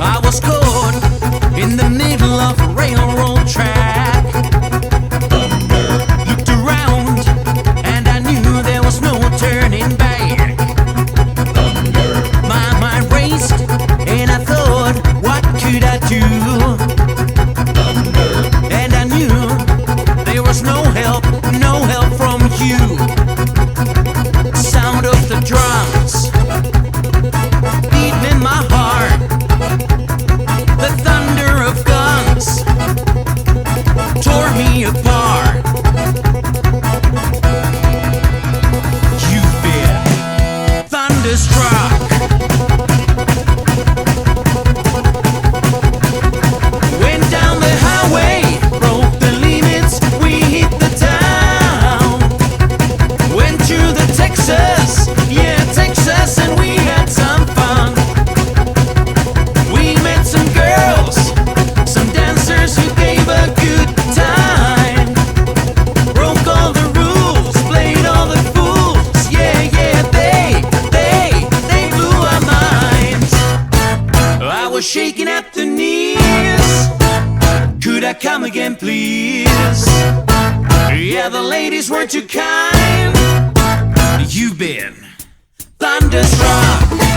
I was caught in the middle of a railroad track. Looked around and I knew there was no turning back. My mind raced and I thought, what could I do? And I knew there was no help from you. Sound of the drums beating in my heart. The thunder of guns tore me apart. You've been thunderstruck. Went down the highway, broke the limits, we hit the town. Went to the Texas, yeah, Texas, and we had some fun. We met some girls, some dancers who gave a good time. Broke all the rules, played all the fools. Yeah, yeah, they blew our minds. I was shaking at the knees. Could I come again, please? Yeah, the ladies weren't too kind. You've been thunderstruck.